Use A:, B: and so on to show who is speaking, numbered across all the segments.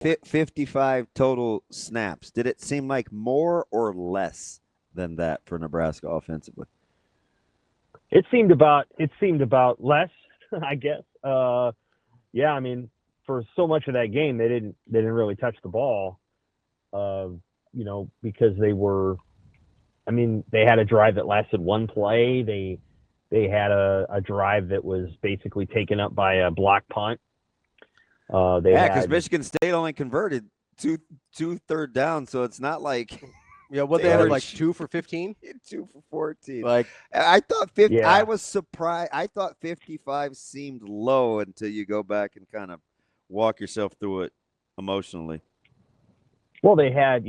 A: 55 total snaps. Did it seem like more or less than that for Nebraska offensively?
B: It seemed about less, I guess. Yeah, I mean, for so much of that game, they didn't really touch the ball. Because they had a drive that lasted one play. They had a drive that was basically taken up by a block punt.
A: Because Michigan State only converted two third down, so it's not like
C: they had like 2 for 15,
A: 2 for 14.
C: Like
A: I thought 50.
B: Yeah.
A: I was surprised. I thought 55 seemed low until you go back and kind of walk yourself through it emotionally.
B: Well, they had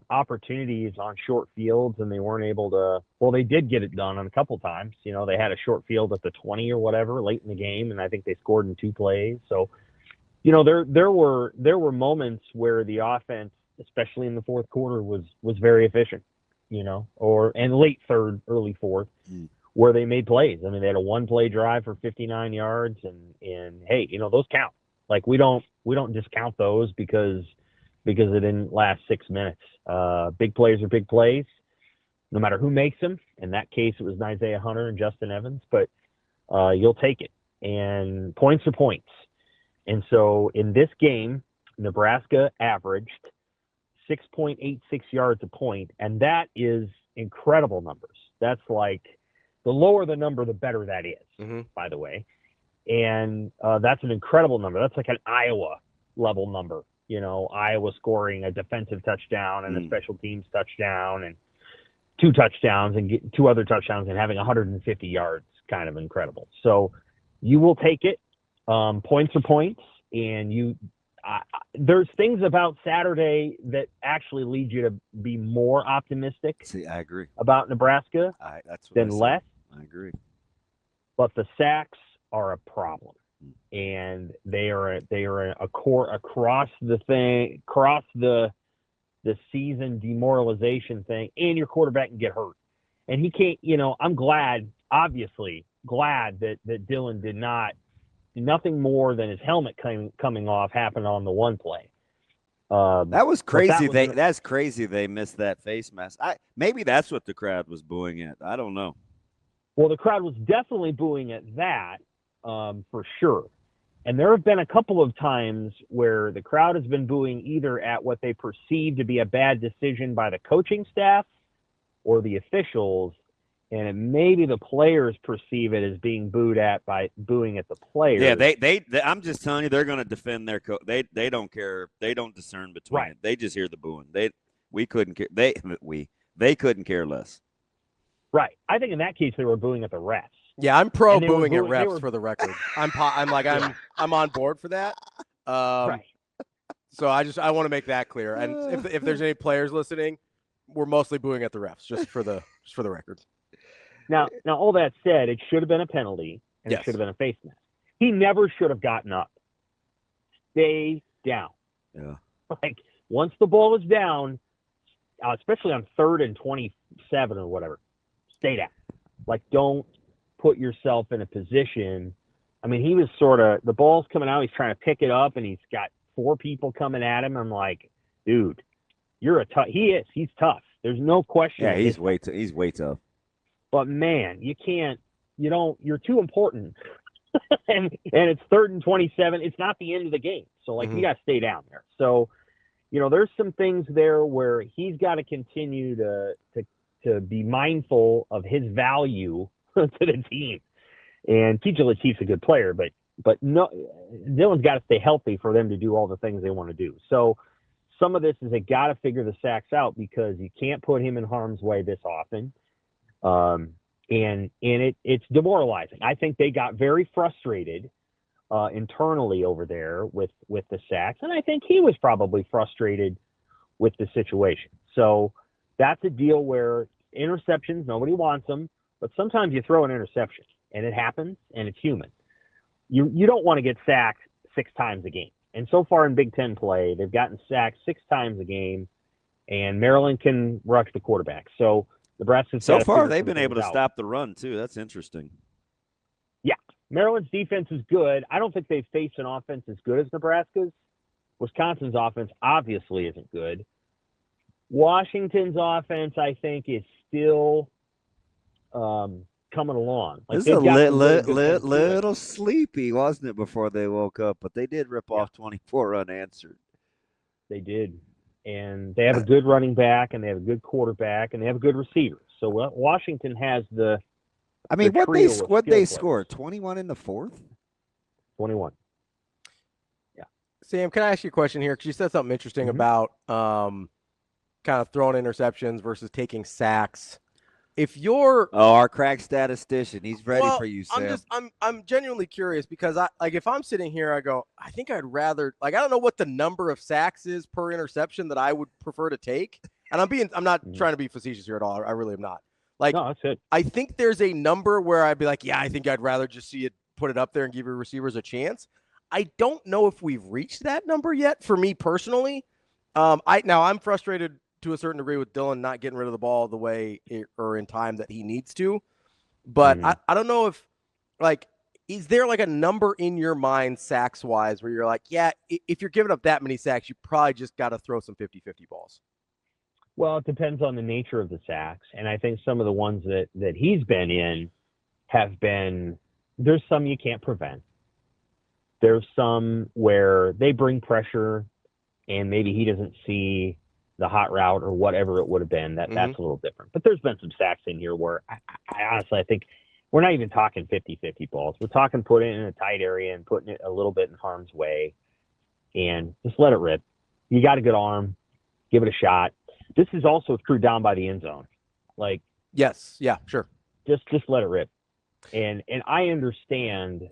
B: opportunities on short fields, and they weren't able to. Well, they did get it done on a couple times. They had a short field at the 20 or whatever late in the game, and I think they scored in 2 plays. So, there were moments where the offense, especially in the fourth quarter, was very efficient. And late third, early fourth, where they made plays. I mean, they had a 1-play drive for 59 yards, and hey, those count. Like we don't discount those because it didn't last 6 minutes. Big plays are big plays, no matter who makes them. In that case, it was Isaiah Hunter and Justin Evans, but you'll take it. And points are points. And so in this game, Nebraska averaged 6.86 yards a point, and that is incredible numbers. That's like the lower the number, the better that is, by the way. And that's an incredible number. That's like an Iowa level number. Iowa scoring a defensive touchdown and a special teams touchdown and 2 touchdowns and 2 other touchdowns and having 150 yards, kind of incredible. So you will take it. Points are points, and there's things about Saturday that actually lead you to be more optimistic.
A: See, I agree
B: about Nebraska than less.
A: I agree.
B: But the sacks are a problem, and they are a core across the season demoralization thing. And your quarterback can get hurt, and he can't. I'm obviously glad that Dylan did nothing more than his helmet coming off happened on the 1 play.
A: That was crazy. That's crazy. They missed that face mask. Maybe that's what the crowd was booing at. I don't know.
B: Well, the crowd was definitely booing at that, for sure. And there have been a couple of times where the crowd has been booing either at what they perceive to be a bad decision by the coaching staff or the officials, and maybe the players perceive it as being booed at by booing at the players.
A: Yeah, they I'm just telling you, they're going to defend their coach. They don't care. They don't discern between it. They just hear the booing. We couldn't care. They couldn't care less.
B: Right. I think in that case they were booing at the refs.
C: Yeah, I'm pro booing at refs for the record. I'm on board for that.
B: Right.
C: So I want to make that clear. And if there's any players listening, we're mostly booing at the refs, just for the record.
B: Now, all that said, it should have been a penalty, and it should have been a face mask. He never should have gotten up. Stay down.
A: Yeah.
B: Like, once the ball is down, especially on 3rd and 27 or whatever, stay down. Like, don't put yourself in a position. I mean, he was the ball's coming out, he's trying to pick it up, and he's got 4 people coming at him. I'm like, dude, he's tough. There's no question.
A: Yeah, he's way tough.
B: But man, you're too important. and it's 3rd and 27. It's not the end of the game. So you got to stay down there. So, there's some things there where he's got to continue to be mindful of his value to the team. And TJ Latif's a good player, but no, Dylan's got to stay healthy for them to do all the things they want to do. So some of this is they got to figure the sacks out because you can't put him in harm's way this often. And it's demoralizing. I think they got very frustrated internally over there with the sacks, and I think he was probably frustrated with the situation. So that's a deal where interceptions, nobody wants them, but sometimes you throw an interception, and it happens, and it's human. You don't want to get sacked 6 times a game. And so far in Big Ten play, they've gotten sacked 6 times a game, and Maryland can rush the quarterback. So Nebraska's
A: so far they've been able to stop the run too. That's interesting.
B: Yeah, Maryland's defense is good. I don't think they've faced an offense as good as Nebraska's, Wisconsin's offense obviously isn't good. Washington's offense, I think, is still coming along. Like,
A: this is a
B: really
A: little sleepy, wasn't it, before they woke up? But they did rip off 24 unanswered.
B: They did. And they have a good running back, and they have a good quarterback, and they have a good receiver. So Washington has the –
A: I mean, what they score? 21 in the fourth?
B: 21. Yeah.
C: Sam, can I ask you a question here? Because you said something interesting about kind of throwing interceptions versus taking sacks. If you're
A: our crack statistician, he's ready for you, Sam.
C: I'm genuinely curious because if I'm sitting here, I go, I think I'd rather, I don't know what the number of sacks is per interception that I would prefer to take. And I'm not trying to be facetious here at all. I really am not.
B: No, that's it.
C: I think there's a number where I'd be like, yeah, I think I'd rather just see it, put it up there and give your receivers a chance. I don't know if we've reached that number yet for me personally. I'm frustrated to a certain degree with Dylan not getting rid of the ball the way or in time that he needs to. But I don't know if, is there a number in your mind sacks wise where you're like, yeah, if you're giving up that many sacks, you probably just got to throw some 50-50 balls?
B: Well, it depends on the nature of the sacks. And I think some of the ones that he's been in have been, there's some you can't prevent. There's some where they bring pressure and maybe he doesn't see the hot route or whatever it would have been. That's a little different. But there's been some sacks in here where I honestly, I think we're not even talking 50-50 balls. We're talking putting it in a tight area and putting it a little bit in harm's way and just let it rip. You got a good arm. Give it a shot. This is also true down by the end zone.
C: Yes. Yeah, sure.
B: Just let it rip. And I understand.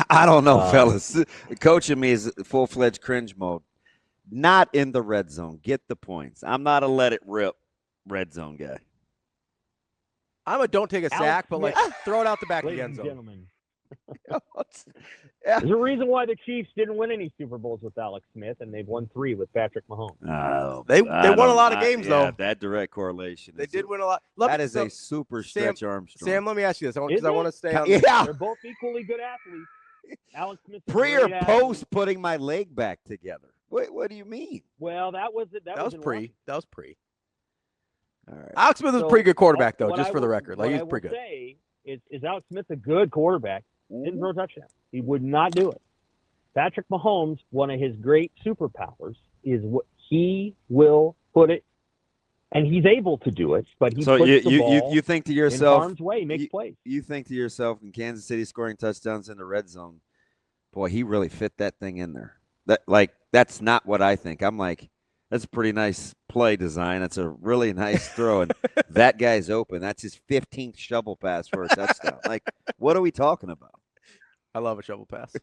A: I don't know, fellas. Coaching me is full-fledged cringe mode. Not in the red zone. Get the points. I'm not a let it rip red zone guy.
C: I'm a don't take a sack, but throw it out the back of the end zone.
B: Gentlemen. There's a reason why the Chiefs didn't win any Super Bowls with Alex Smith, and they've won 3 with Patrick Mahomes.
C: They won a lot of games, though.
A: That direct correlation.
C: They did win a lot.
A: That is a super stretch Armstrong.
C: Sam, let me ask you this, because I want to stay on.
B: Yeah, they're both equally good athletes. Alex Smith,
A: pre or post putting my leg back together. What do you mean?
B: Well, that was it. That was
C: pre. That was pre.
A: All right.
C: Alex Smith was a pretty good quarterback, though, just for the record. He was pretty good.
B: Say is Alex Smith a good quarterback? Didn't throw a touchdown. He would not do it. Patrick Mahomes, one of his great superpowers, is what he will put it, and he's able to do it. But he puts the ball
A: you think to yourself,
B: in harm's way, makes plays.
A: You think to yourself, in Kansas City scoring touchdowns in the red zone, boy, he really fit that thing in there. That's not what I think. I'm like, that's a pretty nice play design. That's a really nice throw, and that guy's open. That's his 15th shovel pass for a touchdown. What are we talking about?
C: I love a shovel pass.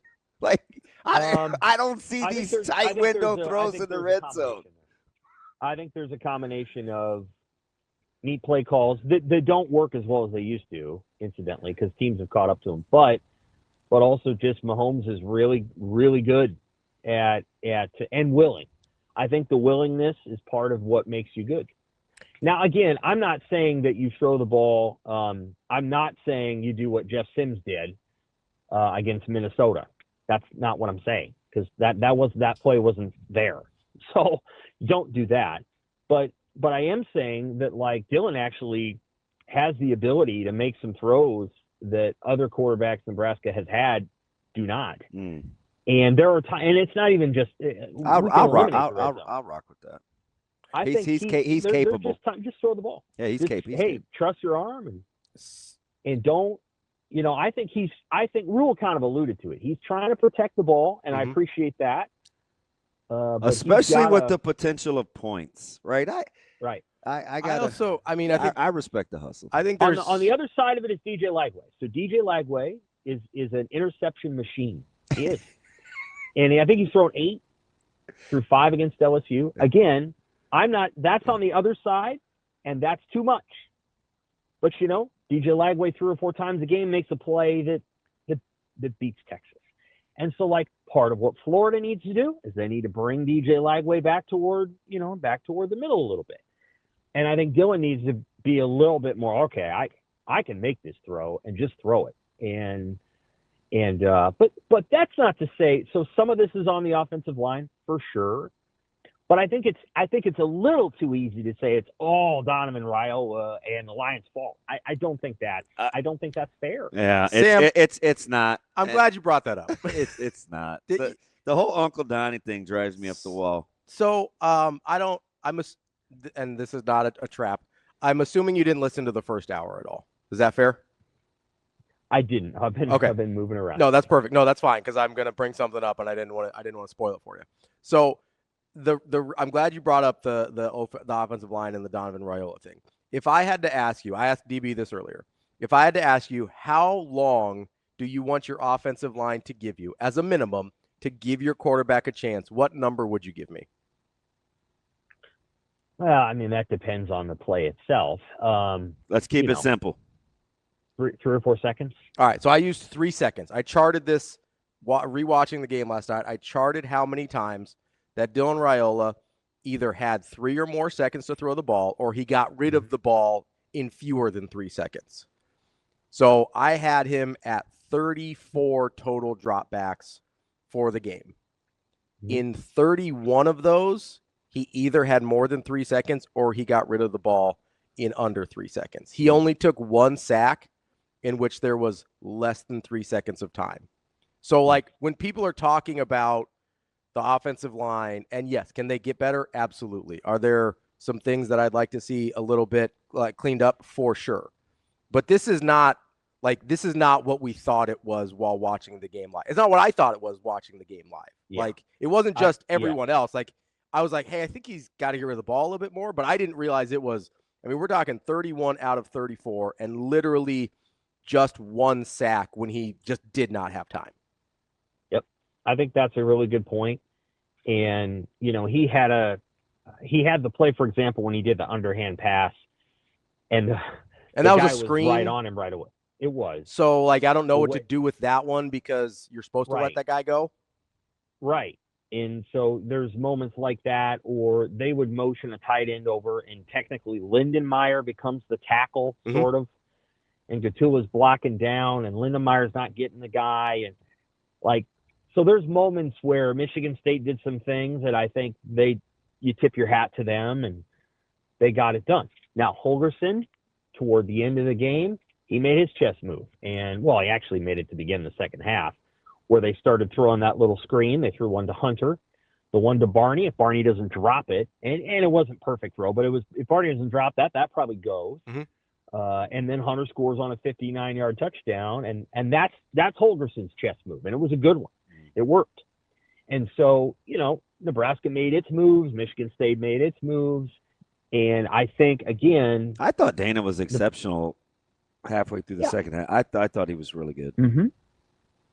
A: I don't see these tight window throws in the red zone.
B: I think there's a combination of neat play calls that don't work as well as they used to, incidentally, because teams have caught up to them. But also just Mahomes is really, really good at and willing. I think the willingness is part of what makes you good. Now, again, I'm not saying that you throw the ball. I'm not saying you do what Jeff Sims did against Minnesota. That's not what I'm saying, because that play wasn't there. So don't do that. But I am saying that Dylan actually has the ability to make some throws that other quarterbacks Nebraska has had do not. And there are times, and it's not even just.
A: I'll rock with that.
B: I think
A: he's capable.
B: Just throw the ball.
A: Yeah, he's capable.
B: Hey, trust your arm and don't. I think Rule kind of alluded to it. He's trying to protect the ball, and I appreciate that.
A: Especially with the potential of points, right? I respect the hustle.
C: I think
B: on the other side of it is DJ Lagway. So DJ Lagway is an interception machine. He is. And I think he's thrown 8 through 5 against LSU. Again, that's on the other side, and that's too much. But, DJ Lagway 3 or 4 times a game makes a play that beats Texas. And so, part of what Florida needs to do is they need to bring DJ Lagway back toward the middle a little bit. And I think Dylan needs to be a little bit more, okay, I can make this throw and just throw it. But that's not to say, so some of this is on the offensive line. for sure. But I think it's a little too easy to say it's all Donovan Raiola and the Lions' fault. I don't think that. I don't think that's fair.
A: Yeah,
C: Sam,
A: it's not.
C: I'm glad you brought that up.
A: It's not. The whole Uncle Donnie thing drives me up the wall.
C: So and this is not a trap. I'm assuming you didn't listen to the first hour at all. Is that fair?
B: I didn't. I've been moving around.
C: No, that's perfect. No, that's fine because I'm going to bring something up and I didn't want to spoil it for you. So I'm glad you brought up the offensive line and the Donovan Raiola thing. If I had to ask you, I asked DB this earlier. If I had to ask you, how long do you want your offensive line to give you as a minimum to give your quarterback a chance? What number would you give me?
B: Well, I mean, that depends on the play itself.
A: Let's keep it simple.
B: 3 or 4 seconds.
C: All right. So I used 3 seconds. I charted this rewatching the game last night. I charted how many times that Dylan Raiola either had 3 or more seconds to throw the ball or he got rid of the ball in fewer than 3 seconds. So I had him at 34 total dropbacks for the game. In 31 of those, he either had more than 3 seconds or he got rid of the ball in under 3 seconds. He only took 1 sack in which there was less than 3 seconds of time. So, like, when people are talking about the offensive line, and yes, can they get better? Absolutely. Are there some things that I'd like to see a little bit cleaned up? For sure. But this is not what we thought it was while watching the game live. It's not what I thought it was watching the game live. Yeah. Like, it wasn't just everyone else. Like, I was like, hey, I think he's got to get rid of the ball a little bit more, but I didn't realize it was, I mean, we're talking 31 out of 34 and literally just 1 sack when he just did not have time.
B: Yep. I think that's a really good point. And, you know, he had the play, for example, when he did the underhand pass and
C: that was a screen
B: was right on him right away. It was.
C: So, like, I don't know what to do with that one because you're supposed to let that guy go.
B: Right. And so there's moments like that, or they would motion a tight end over, and technically Lindenmeyer becomes the tackle, sort of, and Gatula's blocking down, and Lindenmeyer's not getting the guy, and like, so there's moments where Michigan State did some things that I think you tip your hat to them, and they got it done. Now Holgorsen, toward the end of the game, he made his chess move, and well, he actually made it to begin the second half, where they started throwing that little screen. They threw one to Hunter, the one to Barney. If Barney doesn't drop it, and it wasn't perfect throw, but if Barney doesn't drop that probably goes. And then Hunter scores on a 59-yard touchdown, and that's Holgorsen's chess move, and it was a good one. It worked. And so, you know, Nebraska made its moves, Michigan State made its moves, and I think, again,
A: I thought Dana was exceptional halfway through the second half. I thought he was really good.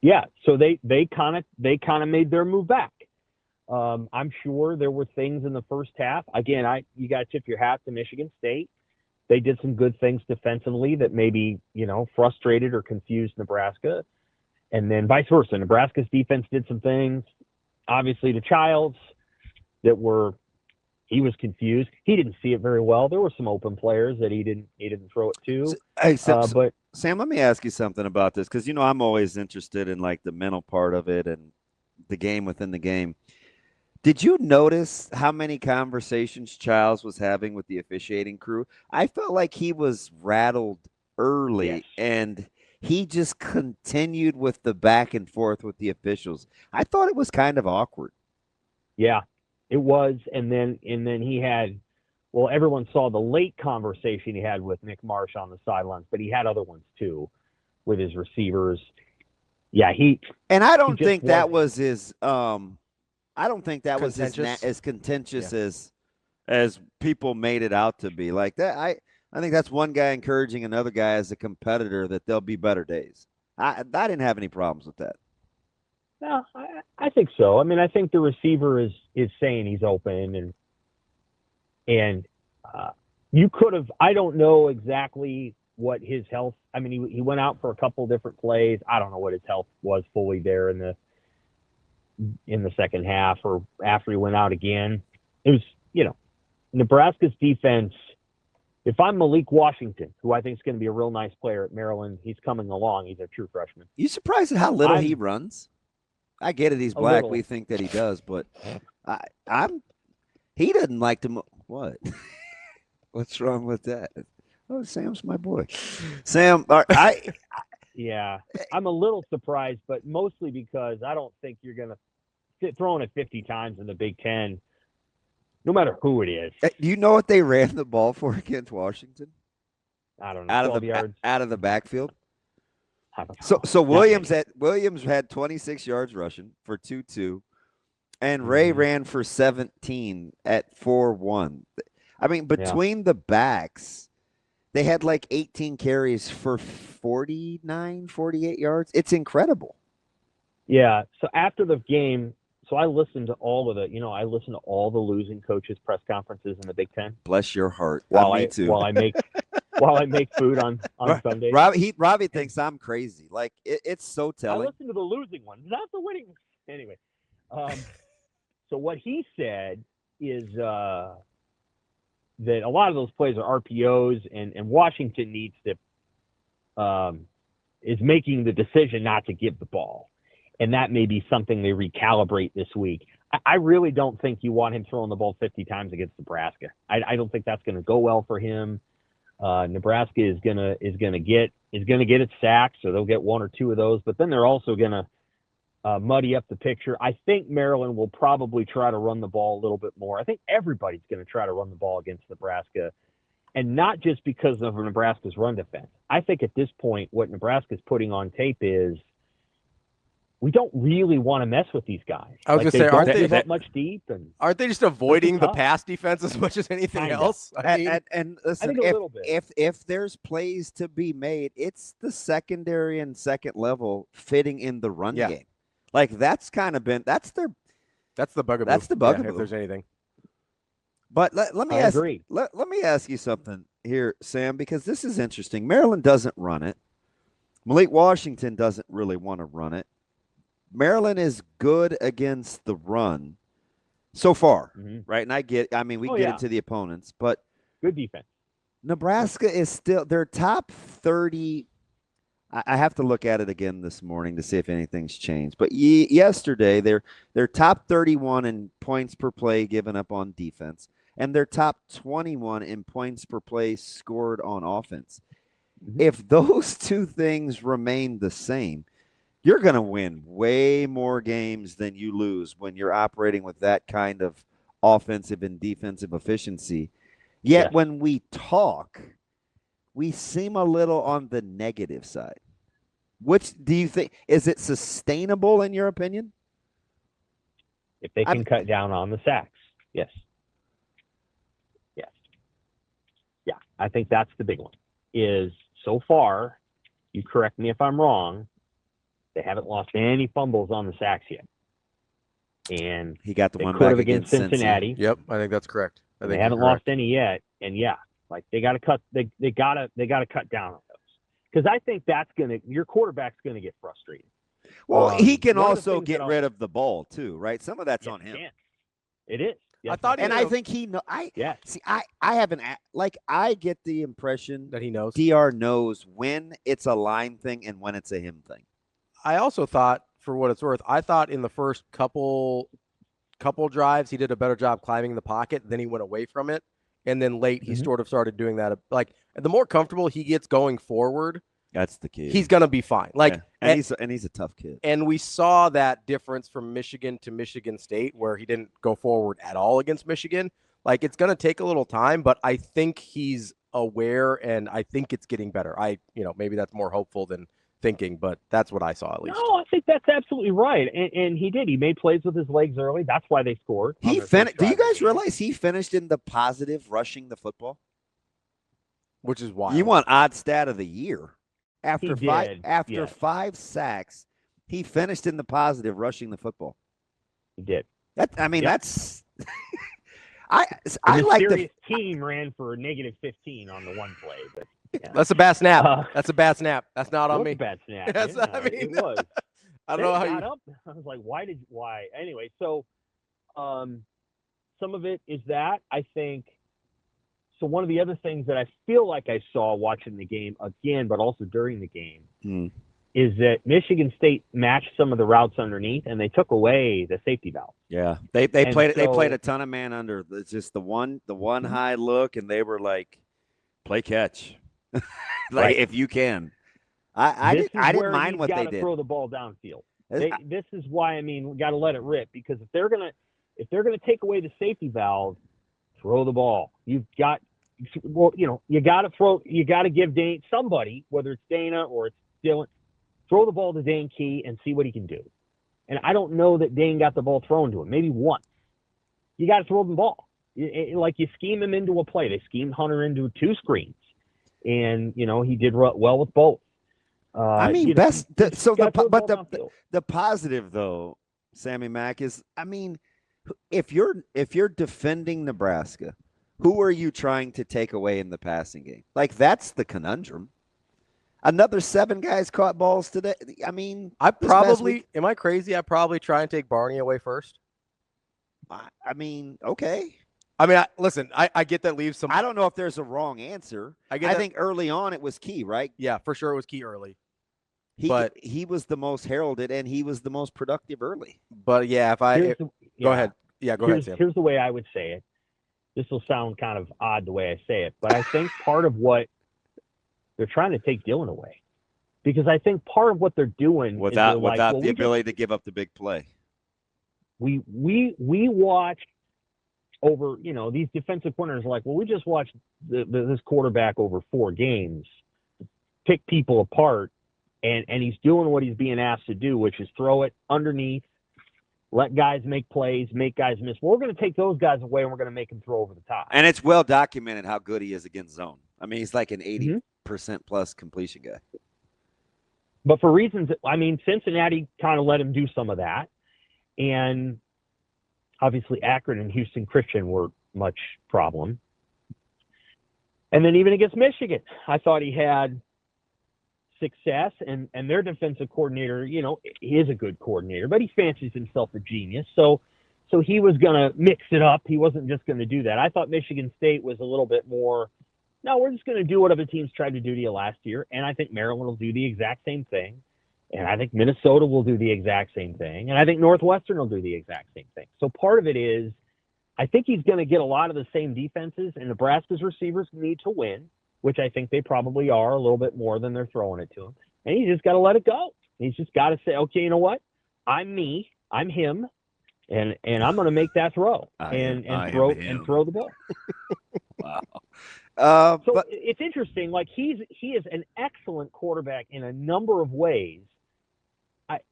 B: Yeah, so they kind of made their move back. I'm sure there were things in the first half. Again, you got to tip your hat to Michigan State. They did some good things defensively that maybe, you know, frustrated or confused Nebraska, and then vice versa. Nebraska's defense did some things, obviously, to Childs he was confused. He didn't see it very well. There were some open players that he didn't throw it to.
A: Hey, but Sam, let me ask you something about this, because, you know, I'm always interested in, like, the mental part of it and the game within the game. Did you notice how many conversations Childs was having with the officiating crew? I felt like he was rattled early, and he just continued with the back and forth with the officials. I thought it was kind of awkward.
B: Yeah, it was. And then he had, well, everyone saw the late conversation he had with Nick Marsh on the sidelines, but he had other ones too with his receivers. Yeah,
A: I don't think that was his I don't think that was as contentious as people made it out to be. Like that, I think that's one guy encouraging another guy as a competitor that there'll be better days. I didn't have any problems with that.
B: No, I think so. I mean, I think the receiver is saying he's open, and you could have. I don't know exactly what his health. I mean, he went out for a couple different plays. I don't know what his health was fully there in the second half or after he went out again. It was, you know, Nebraska's defense. If I'm Malik Washington, who I think is going to be a real nice player at Maryland, he's coming along. He's a true freshman.
A: You surprised at how little he runs? I get it. He's black. We think that he does, but I'm. He doesn't like to. What? What's wrong with that? Oh, Sam's my boy. Sam,
B: Yeah, I'm a little surprised, but mostly because I don't think you're going to throwing it 50 times in the Big Ten, no matter who it is.
A: Do you know what they ran the ball for against Washington?
B: I don't know, 12 yards.
A: Out of the backfield.
B: I don't know.
A: So Williams had 26 yards rushing for 2-2, and Ray ran for 17 at 4-1. I mean, between the backs, they had like 18 carries for 49, 48 yards. It's incredible.
B: Yeah. So after the game, so I listened to all of the losing coaches' press conferences in the Big Ten.
A: Bless your heart.
B: Me too. While I make food on Sundays.
A: Ravi thinks I'm crazy. Like it's so telling.
B: I listened to the losing ones, not the winning. Anyway, so what he said is that a lot of those plays are RPOs, and Washington needs to is making the decision not to give the ball, and that may be something they recalibrate this week. I really don't think you want him throwing the ball 50 times against Nebraska. I don't think that's going to go well for him. Nebraska is gonna get its sacks, so they'll get one or two of those, but then they're also gonna muddy up the picture. I think Maryland will probably try to run the ball a little bit more. I think everybody's going to try to run the ball against Nebraska, and not just because of Nebraska's run defense. I think at this point, what Nebraska's putting on tape is we don't really want to mess with these guys.
C: I was going to say,
B: aren't they that much deep? And
C: aren't they just avoiding the pass defense as much as anything else?
A: And listen,
B: I think a little bit.
A: If there's plays to be made, it's the secondary and second level fitting in the run game. Like that's kind of been that's the bugaboo. That's the bugaboo.
C: If there's anything.
A: But let me ask you something here, Sam, because this is interesting. Maryland doesn't run it. Malik Washington doesn't really want to run it. Maryland is good against the run so far, right? And we get into the opponents, but
B: good defense.
A: Nebraska is still their top 30. I have to look at it again this morning to see if anything's changed. But yesterday, they're top 31 in points per play given up on defense, and they're top 21 in points per play scored on offense. If those two things remain the same, you're going to win way more games than you lose when you're operating with that kind of offensive and defensive efficiency. Yet when we talk, we seem a little on the negative side. Which do you think, is it sustainable in your opinion?
B: If they can cut down on the sacks, yes. Yeah, I think that's the big one. Is so far, you correct me if I'm wrong, they haven't lost any fumbles on the sacks yet. And
A: he got the one back
B: against Cincinnati.
C: Yep, I think that's correct.
B: They haven't lost any yet, and they got to cut. They got to cut down on those, because I think your quarterback's gonna get frustrated.
A: Well, he can also get rid of the ball too, right? Some of that's on him.
B: It is. Yes,
C: I thought,
A: I think he know. I haven't I get the impression
C: that he knows.
A: DR knows when it's a line thing and when it's a him thing.
C: I also thought, for what it's worth, in the first couple drives he did a better job climbing the pocket. Then he went away from it, and then late he sort of started doing that. Like the more comfortable he gets going forward,
A: that's the key.
C: He's gonna be fine.
A: And he's a tough kid.
C: And we saw that difference from Michigan to Michigan State, where he didn't go forward at all against Michigan. Like it's gonna take a little time, but I think he's aware, and I think it's getting better. Maybe that's more hopeful than thinking, but that's what I saw at least.
B: No, I think that's absolutely right. And he did. He made plays with his legs early. That's why they scored.
A: Do you guys realize he finished in the positive rushing the football?
C: Which is wild.
A: You want odd stat of the year. After 5 sacks, he finished in the positive rushing the football.
B: He did.
A: That's
B: I like the team ran for -15 on the one play, but
C: that's a bad snap. That's a bad snap. That's not on me.
B: Bad snap.
C: It was. I don't know how you.
B: I was like, why? Anyway, so some of it is that I think. So one of the other things that I feel like I saw watching the game again, but also during the game, is that Michigan State matched some of the routes underneath, and they took away the safety valve.
A: Yeah, they
B: And
A: played
B: so-
A: a ton of man under. It's just the one high look, and they were like, play catch, like
B: Right.
A: if you can. I didn't mind what they did.
B: Throw the ball downfield.
A: I-
B: This is why we got to let it rip, because if they're gonna take away the safety valve, throw the ball. You got to throw. You got to give Dane, somebody, whether it's Dana or it's Dylan, throw the ball to Dane Key and see what he can do. And I don't know that Dane got the ball thrown to him. Maybe once. You got to throw the ball. Like you scheme him into a play. They schemed Hunter into 2 screens, and he did well with both.
A: I mean, the positive though, Sammy Mack, is, I mean, if you're defending Nebraska, who are you trying to take away in the passing game? Like, that's the conundrum. Another 7 guys caught balls today. I mean,
C: am I crazy? I probably try and take Barney away first.
A: I mean, okay.
C: I mean, listen, I get that leaves some.
A: I don't know if there's a wrong answer. I think early on it was Key, right?
C: Yeah, for sure it was Key early.
A: He was the most heralded, and he was the most productive early.
C: But yeah, go ahead. Yeah, go ahead, Sam.
B: Here's the way I would say it. This will sound kind of odd the way I say it, but I think part of what they're trying to take Dylan away, because I think part of what they're doing
A: without the ability to give up the big play.
B: We watched over, these defensive coordinators are like, well, we just watched this quarterback over 4 games pick people apart, and he's doing what he's being asked to do, which is throw it underneath, let guys make plays, make guys miss. Well, we're going to take those guys away, and we're going to make them throw over the top.
A: And it's well documented how good he is against zone. I mean, he's like an 80% plus completion guy.
B: But for reasons, Cincinnati kind of let him do some of that. And obviously Akron and Houston Christian were much problem. And then even against Michigan, I thought he had success, and their defensive coordinator, he is a good coordinator, but he fancies himself a genius. So he was going to mix it up. He wasn't just going to do that. I thought Michigan State was a little bit more, no, we're just going to do what other teams tried to do to you last year. And I think Maryland will do the exact same thing. And I think Minnesota will do the exact same thing. And I think Northwestern will do the exact same thing. So part of it is, I think he's going to get a lot of the same defenses, and Nebraska's receivers need to win, which I think they probably are a little bit more than they're throwing it to him. And he's just got to let it go. He's just got to say, okay, you know what? I'm me. I'm him. And I'm going to make that throw and throw the ball.
A: Wow.
B: So it's interesting. Like he is an excellent quarterback in a number of ways.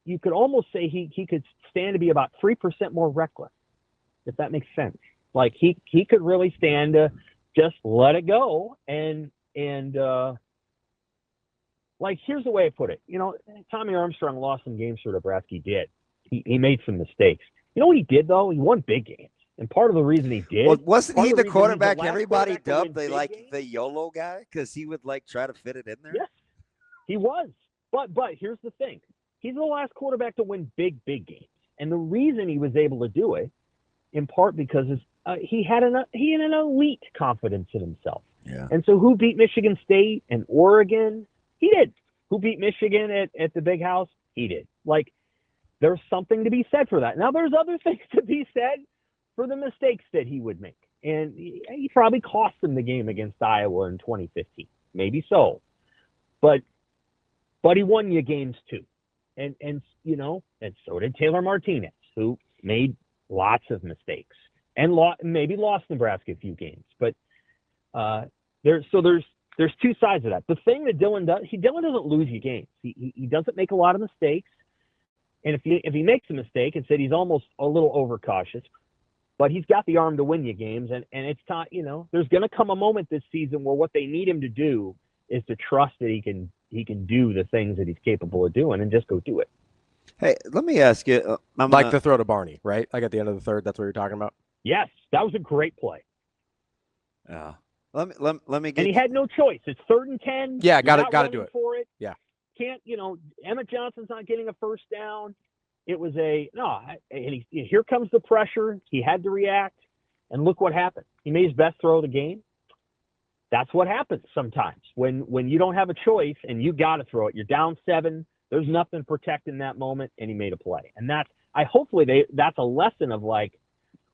B: You could almost say he could stand to be about 3% more reckless, if that makes sense. Like he could really stand to just let it go and like, here's the way I put it. Tommy Armstrong lost some games for Nebraska. He did. He made some mistakes. You know what he did though? He won big games. And part of the reason he did,
A: wasn't he the quarterback everybody dubbed the YOLO guy, because he would try to fit it in there?
B: Yes, he was. But here's the thing: he's the last quarterback to win big games, and the reason he was able to do it, in part because he had an elite confidence in himself.
A: Yeah.
B: And so, who beat Michigan State and Oregon? He did. Who beat Michigan at the Big House? He did. Like, there's something to be said for that. Now, there's other things to be said for the mistakes that he would make. And he probably cost them the game against Iowa in 2015. Maybe so. But he won you games too. And so did Taylor Martinez, who made lots of mistakes and maybe lost Nebraska a few games. But there's 2 sides of that. The thing that Dylan does, Dylan doesn't lose you games. He doesn't make a lot of mistakes. And if he makes a mistake, and said he's almost a little overcautious, but he's got the arm to win you games. And it's not, there's going to come a moment this season where what they need him to do is to trust that he can do the things that he's capable of doing and just go do it.
A: Hey, let me ask you.
C: The throw to Barney, right? Like at the end of the third, that's what you're talking about?
B: Yes, that was a great play.
A: Yeah. Let me get.
B: And he had no choice. It's 3rd and 10.
C: Yeah, got to do it.
B: For it.
C: Yeah.
B: Can't, Emmett Johnson's not getting a first down. It was here comes the pressure. He had to react, and look what happened. He made his best throw of the game. That's what happens sometimes when you don't have a choice and you got to throw it. You're down 7. There's nothing protecting that moment, and he made a play. And that's a lesson of like,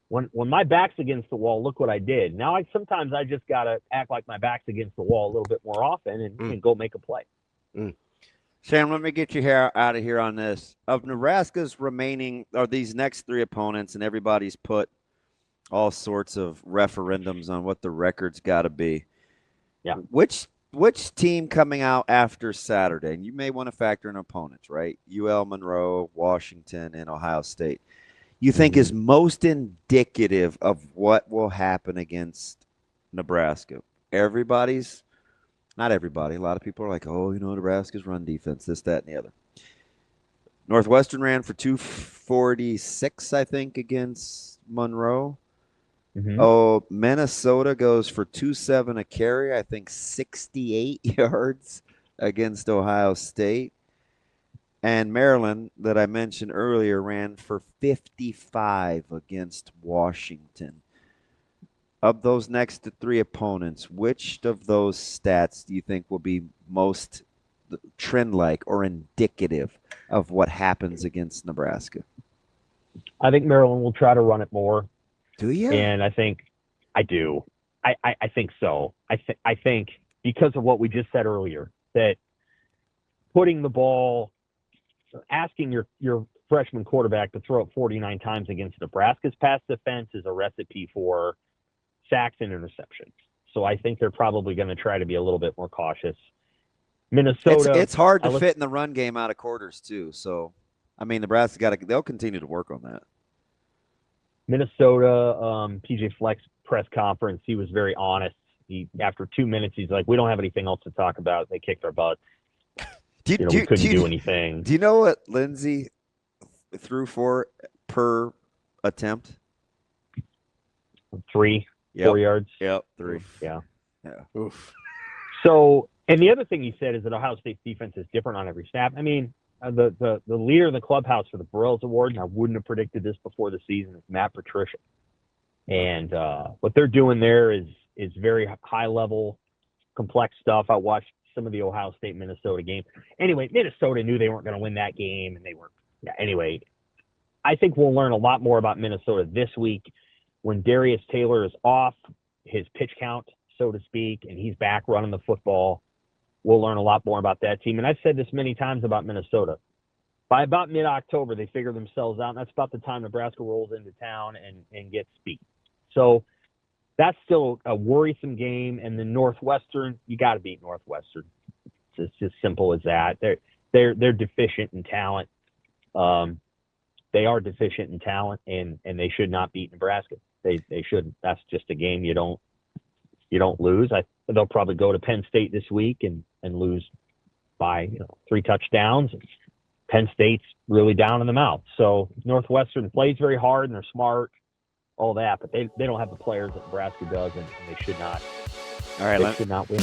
B: when my back's against the wall, look what I did. Now sometimes I just gotta act like my back's against the wall a little bit more often and go make a play.
A: Sam, let me get you out of here on this. Of Nebraska's remaining, or these next three opponents, and everybody's put all sorts of referendums on what the record's got to be.
B: Yeah.
A: Which team coming out after Saturday, and you may want to factor in opponents, right? UL, Monroe, Washington, and Ohio State, you think is most indicative of what will happen against Nebraska? Not everybody. A lot of people are like, oh, Nebraska's run defense, this, that, and the other. Northwestern ran for 246, I think, against Monroe. Oh, Minnesota goes for 2.7 a carry, I think 68 yards against Ohio State. And Maryland, that I mentioned earlier, ran for 55 against Washington. Of those next three opponents, which of those stats do you think will be most trend-like or indicative of what happens against Nebraska?
B: I think Maryland will try to run it more.
A: Do you?
B: And I think I do. I think so. I think because of what we just said earlier, that putting the ball, asking your freshman quarterback to throw it 49 times against Nebraska's pass defense is a recipe for sacks and interceptions. So I think they're probably going to try to be a little bit more cautious. Minnesota,
A: it's hard to fit in the run game out of quarters too. So, I mean, Nebraska they'll continue to work on that.
B: Minnesota, PJ Fleck's press conference, he was very honest. After 2 minutes, he's like, we don't have anything else to talk about. They kicked our butts. We couldn't do anything.
A: Do you know what Lindsey threw for per attempt?
B: 3, 4 yards.
A: Yep, 3.
B: Oof. Yeah.
C: Oof.
B: So, and the other thing he said is that Ohio State's defense is different on every snap. I mean, the leader in the clubhouse for the Burroughs Award, and I wouldn't have predicted this before the season, is Matt Patricia. And what they're doing there is very high level, complex stuff. I watched some of the Ohio State Minnesota game. Anyway, Minnesota knew they weren't going to win that game, and they weren't. Yeah, anyway, I think we'll learn a lot more about Minnesota this week when Darius Taylor is off his pitch count, so to speak, and he's back running the football. We'll learn a lot more about that team. And I've said this many times about Minnesota. By about mid-October, they figure themselves out, and that's about the time Nebraska rolls into town and gets beat. So that's still a worrisome game. And then Northwestern, you got to beat Northwestern. It's as simple as that. They're deficient in talent. They are deficient in talent, and they should not beat Nebraska. They shouldn't. That's just a game you don't lose. They'll probably go to Penn State this week and lose by 3 touchdowns. Penn State's really down in the mouth. So Northwestern plays very hard and they're smart, all that, but they don't have the players that Nebraska does, and they should not.
A: All right,
B: they should not win.